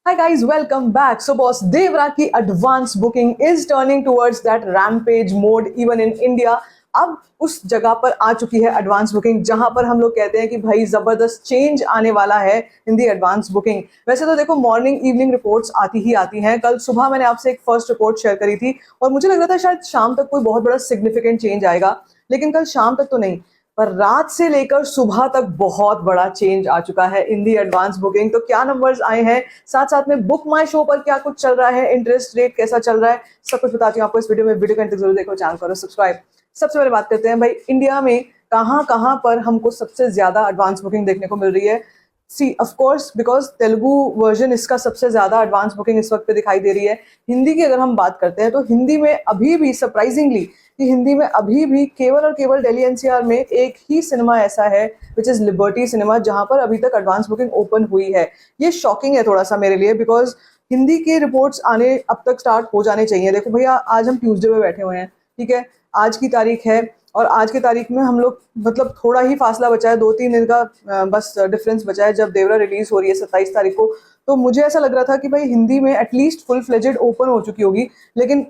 Hi guys, welcome back. So boss, Devra की advance booking is turning towards that rampage mode even in India. अब उस जगह पर आ चुकी है एडवांस बुकिंग जहां पर हम लोग कहते हैं कि भाई जबरदस्त चेंज आने वाला है इन दी एडवांस बुकिंग। वैसे तो देखो मॉर्निंग इवनिंग रिपोर्ट्स आती ही आती हैं। कल सुबह मैंने आपसे एक फर्स्ट रिपोर्ट शेयर करी थी और मुझे लग रहा था शायद शाम तक कोई बहुत बड़ा सिग्निफिकेंट चेंज आएगा, लेकिन कल शाम तक तो नहीं, पर रात से लेकर सुबह तक बहुत बड़ा चेंज आ चुका है इन दी एडवांस बुकिंग। तो क्या नंबर्स आए हैं, साथ साथ में बुक माई शो पर क्या कुछ चल रहा है, इंटरेस्ट रेट कैसा चल रहा है, सब कुछ बताती हूँ आपको इस वीडियो में। वीडियो को अंत तक जरूर देखो, चैनल करो सब्सक्राइब। सबसे पहले बात करते हैं भाई इंडिया में कहाँ कहाँ पर हमको सबसे ज्यादा एडवांस बुकिंग देखने को मिल रही है। See of course because Telugu version इसका सबसे ज्यादा एडवांस बुकिंग इस वक्त पे दिखाई दे रही है। हिंदी की अगर हम बात करते हैं तो हिंदी में अभी भी सरप्राइजिंगली कि हिंदी में अभी भी केवल और केवल दिल्ली एनसीआर में एक ही सिनेमा ऐसा है विच इज लिबर्टी सिनेमा जहां पर अभी तक एडवांस बुकिंग ओपन हुई है। ये शॉकिंग है थोड़ा सा मेरे लिए, बिकॉज हिंदी के रिपोर्ट्स आने अब तक स्टार्ट हो जाने चाहिए। देखो भैया, आज हम ट्यूसडे पे बैठे हुए हैं, ठीक है, आज की तारीख है और आज की तारीख में हम लोग मतलब थोड़ा ही फासला बचा है, 2-3 दिन का बस डिफरेंस बचा है जब देवरा रिलीज हो रही है 27 तारीख को। तो मुझे ऐसा लग रहा था कि भाई हिंदी में एटलीस्ट फुल फ्लेजेड ओपन हो चुकी होगी, लेकिन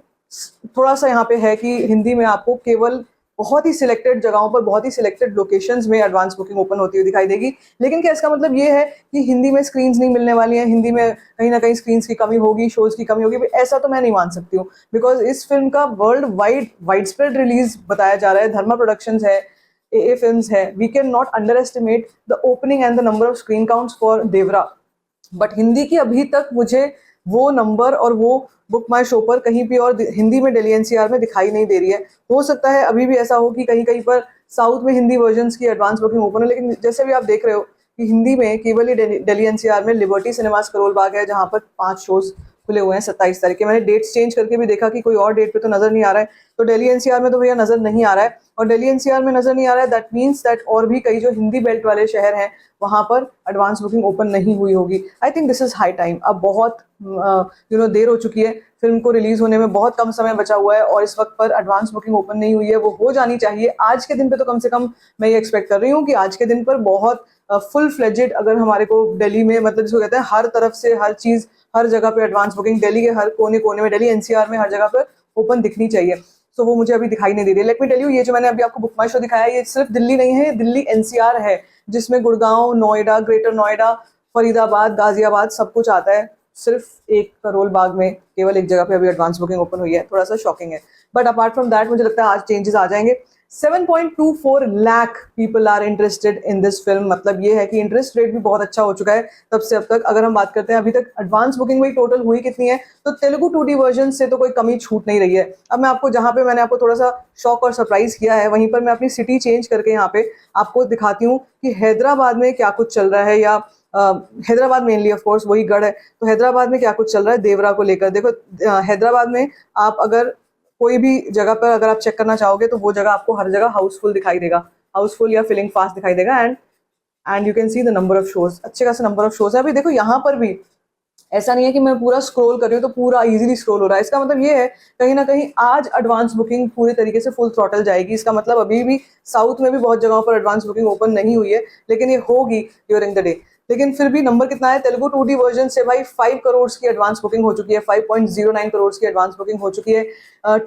थोड़ा सा यहाँ पे है कि हिंदी में आपको केवल बहुत ही सिलेक्टेड जगहों पर बहुत ही सिलेक्टेड लोकेशंस में एडवांस बुकिंग ओपन होती हुई दिखाई देगी। लेकिन क्या इसका मतलब ये है कि हिंदी में स्क्रीन्स नहीं मिलने वाली हैं, हिंदी में कहीं ना कहीं स्क्रीन्स की कमी होगी, शोज की कमी होगी? ऐसा तो मैं नहीं मान सकती हूँ, बिकॉज इस फिल्म का वर्ल्ड वाइड स्प्रेड रिलीज बताया जा रहा है। धर्मा प्रोडक्शंस है, ए फिल्म्स है। We can not underestimate the opening and the number of screen counts for Devara, but Hindi की अभी तक मुझे वो नंबर और वो बुक माई शो पर कहीं भी और हिंदी में दिल्ली एनसीआर में दिखाई नहीं दे रही है। हो सकता है अभी भी ऐसा हो कि कहीं कहीं पर साउथ में हिंदी वर्जन्स की एडवांस बुकिंग ओपन है, लेकिन जैसे भी आप देख रहे हो कि हिंदी में केवल ही दिल्ली एनसीआर में लिबर्टी सिनेमास करोल बाग है जहां पर 5 शोज खुले हुए हैं 27 तारीख के। मैंने डेट्स चेंज करके भी देखा कि कोई और डेट पे तो नजर नहीं आ रहा है, तो दिल्ली एनसीआर में तो भैया नजर नहीं आ रहा है। और दिल्ली एनसीआर में नजर नहीं आ रहा है, दैट मीन्स दैट और भी कई जो हिंदी बेल्ट वाले शहर हैं वहां पर एडवांस बुकिंग ओपन नहीं हुई होगी। I think this is high time. अब बहुत देर हो चुकी है, फिल्म को रिलीज होने में बहुत कम समय बचा हुआ है और इस वक्त पर एडवांस बुकिंग ओपन नहीं हुई है, वो हो जानी चाहिए आज के दिन पे। तो कम से कम मैं ये एक्सपेक्ट कर रही हूँ कि आज के दिन पर बहुत फुल फ्लेजेड अगर हमारे को दिल्ली में, मतलब जिसको कहते हैं हर तरफ से हर चीज हर जगह पे एडवांस बुकिंग दिल्ली के हर कोने कोने में, दिल्ली एनसीआर में हर जगह पर ओपन दिखनी चाहिए। तो वो मुझे अभी दिखाई नहीं दे रही है। लेट मी टेल यू, ये जो मैंने अभी आपको बुक माई शो दिखाया है ये सिर्फ दिल्ली नहीं है, दिल्ली एनसीआर है, जिसमें गुड़गांव, नोएडा, ग्रेटर नोएडा, फरीदाबाद, गाजियाबाद सब कुछ आता है। सिर्फ एक करोल बाग में केवल एक जगह पे अभी एडवांस बुकिंग ओपन हुई है, थोड़ा सा शॉकिंग है। बट अपार्ट फ्रॉम दैट मुझे लगता है आज चेंजेस आ जाएंगे। 7.24 lakh people are interested in this film, मतलब ये है कि इंटरेस्ट रेट भी बहुत अच्छा हो चुका है तब से अब तक। अगर हम बात करते हैं अभी तक एडवांस बुकिंग में टोटल हुई कितनी है, तो तेलुगु 2D वर्जन से तो कोई कमी छूट नहीं रही है। अब मैं आपको जहां पे मैंने आपको थोड़ा सा शॉक और सरप्राइज किया है, वहीं पर मैं अपनी सिटी चेंज करके यहाँ पे आपको दिखाती हूँ कि हैदराबाद में क्या कुछ चल रहा है, या हैदराबाद मेनली ऑफ कोर्स वही गढ़ है, तो हैदराबाद में क्या कुछ चल रहा है देवरा को लेकर। देखो हैदराबाद में आप अगर कोई भी जगह पर अगर आप चेक करना चाहोगे तो वो जगह आपको हर जगह हाउसफुल दिखाई देगा, हाउसफुल या फिलिंग फास्ट दिखाई देगा। And you can see the number of shows, अच्छे खासा नंबर ऑफ शोज है। अभी देखो यहाँ पर भी ऐसा नहीं है कि मैं पूरा स्क्रॉल कर रही हूँ तो पूरा इजीली स्क्रॉल हो रहा है। इसका मतलब ये है कहीं ना कहीं आज एडवांस बुकिंग पूरी तरीके से फुल थ्रॉटल जाएगी। इसका मतलब अभी भी साउथ में भी बहुत जगहों पर एडवांस बुकिंग ओपन नहीं हुई है, लेकिन ये होगी ड्यूरिंग द डे। लेकिन फिर भी नंबर कितना है, तेलुगु 2D वर्जन से भाई 5 करोड़ की एडवांस बुकिंग हो चुकी है, 5.09 करोड़ की एडवांस बुकिंग हो चुकी है।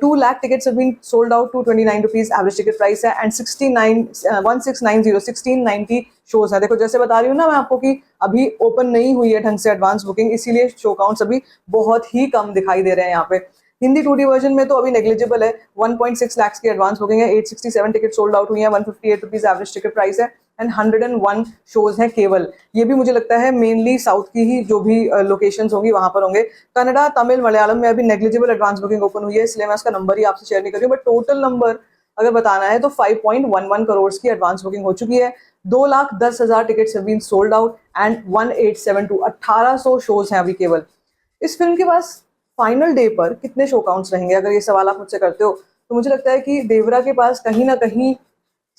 2 lakh tickets have been sold out, 229 rupees average ticket price है, एंड 1690 शोज है। देखो जैसे बता रही हूँ ना मैं आपको कि अभी ओपन नहीं हुई है ढंग से एडवांस बुकिंग, इसीलिए शो काउंट्स अभी बहुत ही कम दिखाई दे रहे हैं यहाँ पे। हिंदी 2D वर्जन में तो अभी नेग्लिजिबल है, 1.6 लाख की एडवांस बुकिंग है, 867 टिकट सोल्ड आउट हुई है, 158 रुपीज एवरेज टिकट प्राइस है, एंड 101 शोज हैं केवल। ये भी मुझे लगता है मेनली साउथ की ही जो भी लोकेशंस होंगी वहां पर होंगे। कन्नड़ा, तमिल, मलयालम में अभी नेग्लिजिबल एडवांस बुकिंग ओपन हुई है, इसलिए मैं उसका नंबर ही आपसे शेयर नहीं कर रही हूँ। बट टोटल नंबर अगर बताना है तो 5.11 करोड़ की एडवांस बुकिंग हो चुकी है, 2,10,000 tickets have been sold out, and 1872 1800 shows हैं अभी केवल। इस फिल्म के पास फाइनल डे पर कितने शो काउंट्स रहेंगे, अगर ये सवाल आप मुझसे करते हो तो मुझे लगता है कि देवरा के पास कहीं ना कहीं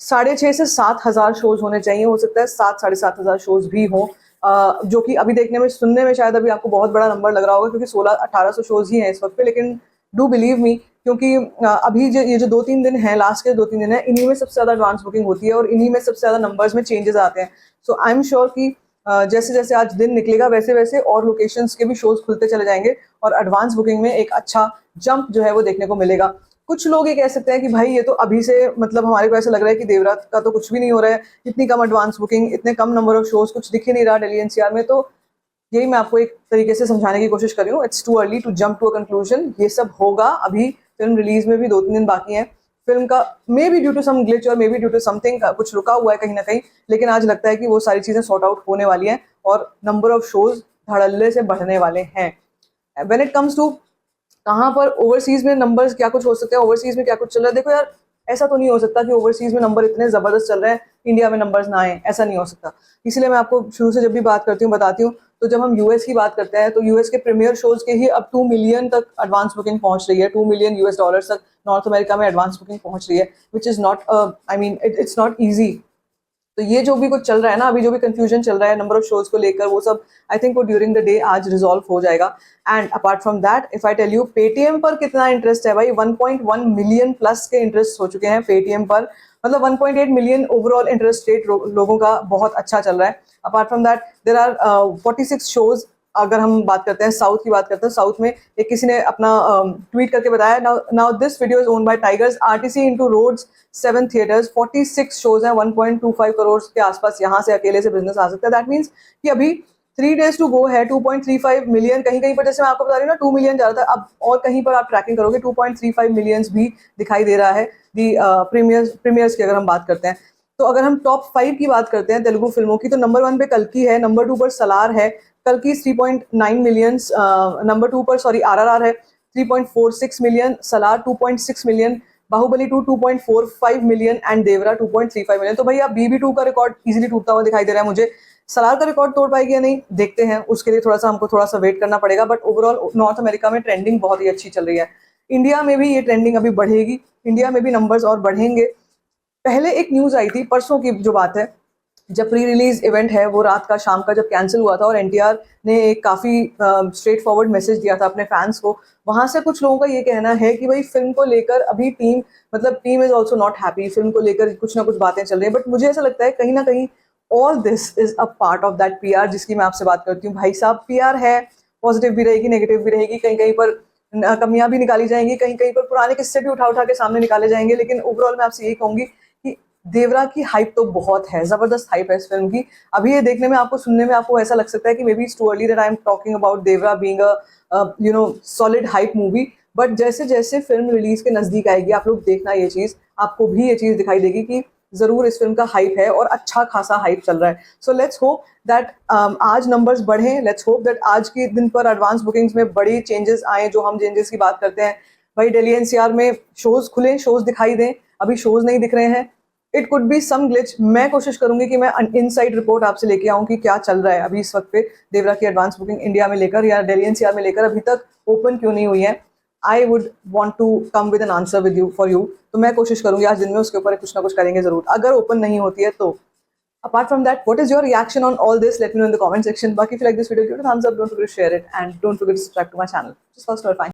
6,500 से 7,000 शोज होने चाहिए। हो सकता है 7-7,500 शोज भी हो, जो कि अभी देखने में सुनने में शायद अभी आपको बहुत बड़ा नंबर लग रहा होगा क्योंकि 1600-1800 शोज ही हैं इस वक्त पे, लेकिन डू बिलीव मी क्योंकि अभी ये जो 2-3 दिन है, लास्ट के 2-3 दिन है, इन्हीं में सबसे ज्यादा एडवांस बुकिंग होती है और इन्हीं में सबसे ज्यादा नंबर्स में चेंजेस आते हैं। सो आई एम श्योर कि जैसे जैसे आज दिन निकलेगा वैसे वैसे और लोकेशंस के भी शोज खुलते चले जाएंगे और एडवांस बुकिंग में एक अच्छा जंप जो है वो देखने को मिलेगा। कुछ लोग ये कह सकते हैं कि भाई ये तो अभी से मतलब हमारे को ऐसा लग रहा है कि देवरात का तो कुछ भी नहीं हो रहा है, इतनी कम एडवांस बुकिंग, इतने कम नंबर ऑफ शोज, कुछ दिख ही नहीं रहा दिल्ली एनसीआर में। तो यही मैं आपको एक तरीके से समझाने की कोशिश कर रही हूँ। It's too early to jump to a conclusion. ये सब होगा, अभी फिल्म रिलीज में भी 2-3 दिन बाकी हैं। फिल्म का may be due to some glitch और may be due to something कुछ रुका हुआ है कहीं ना कहीं, लेकिन आज लगता है कि वो सारी चीजें सॉर्ट आउट होने वाली हैं और नंबर ऑफ शोज धड़ल्ले से बढ़ने वाले हैं। व्हेन इट कम्स टू कहाँ पर ओवरसीज में नंबर्स क्या कुछ हो सकते हैं, ओवरसीज में क्या कुछ चल रहा है, देखो यार ऐसा तो नहीं हो सकता कि ओवरसीज में नंबर इतने जबरदस्त चल रहे हैं इंडिया में नंबर्स ना आए, ऐसा नहीं हो सकता। इसलिए मैं आपको शुरू से जब भी बात करती हूँ बताती हूँ। तो जब हम यूएस की बात करते हैं तो यूएस के प्रीमियर शोज के ही अब 2 मिलियन तक एडवांस बुकिंग पहुंच रही है, $2 मिलियन तक नॉर्थ अमेरिका में एडवांस बुकिंग पहुंच रही है, which is not I mean it's not easy. तो ये जो भी कुछ चल रहा है ना, अभी जो भी कंफ्यूजन चल रहा है नंबर ऑफ शोज को लेकर, वो सब आई थिंक वो ड्यूरिंग द डे आज रिजॉल्व हो जाएगा। And apart from that if I tell you Paytm पर कितना इंटरेस्ट है भाई, 1.1 मिलियन प्लस के इंटरेस्ट हो चुके हैं पेटीएम पर, मतलब 1.8 मिलियन ओवरऑल इंटरेस्ट रेट लोगों का बहुत अच्छा चल रहा है। Apart from that there are 46 shows. अगर हम बात करते हैं साउथ की बात करते हैं, साउथ में एक किसी ने अपना ट्वीट करके बताया, now this video is own by tigers RTC into roads 7 theatres, 46 shows हैं, 1.25 करोड़ के आसपास यहाँ से अकेले से बिजनेस आ सकता है। दैट मीन्स कि अभी 3 days टू गो है, 2.35 मिलियन, कहीं कहीं पर जैसे मैं आपको बता रही हूँ ना 2 मिलियन जा रहा था, अब और कहीं पर आप ट्रैकिंग करोगे 2.35 मिलियंस भी दिखाई दे रहा है दी प्रीमियर्स की अगर हम बात करते हैं। तो अगर हम टॉप 5 की बात करते हैं तेलुगु फिल्मों की, तो नंबर 1 पे कल्कि है, नंबर 2 पर सलार है, कल्कि 3.9 मिलियंस, नंबर 2 पर सॉरी आरआरआर है 3.46 million, Salaar 2.6 million, Baahubali 2 2.45 million and Devara 2.35 million. तो भाई अब BB2 का रिकॉर्ड इजीली टूटता हुआ दिखाई दे रहा है मुझे। सलार का रिकॉर्ड तोड़ पाएगी या नहीं देखते हैं, उसके लिए थोड़ा सा हमको थोड़ा सा वेट करना पड़ेगा। बट ओवरऑल नॉर्थ अमेरिका में ट्रेंडिंग बहुत ही अच्छी चल रही है। इंडिया में भी ये ट्रेंडिंग अभी बढ़ेगी, इंडिया में भी नंबर्स और बढ़ेंगे। पहले एक न्यूज आई थी परसों की जो बात है, जब प्री रिलीज इवेंट है वो रात का शाम का जब कैंसिल हुआ था और एनटीआर ने एक काफी स्ट्रेट फॉरवर्ड मैसेज दिया था अपने फैंस को, वहां से कुछ लोगों का ये कहना है कि भाई फिल्म को लेकर अभी team is also not happy, film को लेकर कुछ ना कुछ बातें चल रही है। बट मुझे ऐसा लगता है कहीं ना कहीं all this is a part of that PR जिसकी मैं आपसे बात करती हूँ। भाई साहब पीआर है, पॉजिटिव भी रहेगी नेगेटिव भी रहेगी, कहीं कहीं पर कमियां भी निकाली जाएंगी, कहीं कहीं पर पुराने किस्से भी उठा उठा के सामने निकाले जाएंगे। लेकिन ओवरऑल मैं आपसे यही कहूंगी कि देवरा की हाइप तो बहुत है, जबरदस्त हाइप है इस फिल्म की। अभी ये देखने में आपको सुनने में आपको ऐसा लग सकता है कि may be it's too early that I am talking about Devara being a solid hype movie. But जैसे जैसे फिल्म रिलीज के नजदीक आएगी आप लोग देखना ये चीज, आपको भी ये चीज दिखाई देगी कि जरूर इस फिल्म का हाइप है और अच्छा खासा हाइप चल रहा है। सो लेट्स होप दैट आज नंबर्स बढ़े, लेट्स होप दैट आज के दिन पर एडवांस बुकिंग्स में बड़ी चेंजेस आए। जो हम चेंजेस की बात करते हैं भाई, दिल्ली एनसीआर में शोज खुले, शोज दिखाई दें, अभी शोज नहीं दिख रहे हैं, it could be some glitch. मैं कोशिश करूंगी कि मैं इनसाइड रिपोर्ट आपसे लेके आऊं कि क्या चल रहा है अभी इस वक्त पे देवरा की एडवांस बुकिंग इंडिया में लेकर या दिल्ली एनसीआर में लेकर अभी तक ओपन क्यों नहीं हुई है। I would want to come with an answer with you for you. तो मैं कोशिश करूंगी आज दिन में उसके ऊपर कुछ ना कुछ करेंगे जरूर अगर ओपन नहीं होती है तो। Apart from that, what is your reaction on all this? Let me know in the comment section. Baki, if you like this video, give it a thumbs up. Don't forget to share it and don't forget to subscribe to my channel. Just first of all, fine.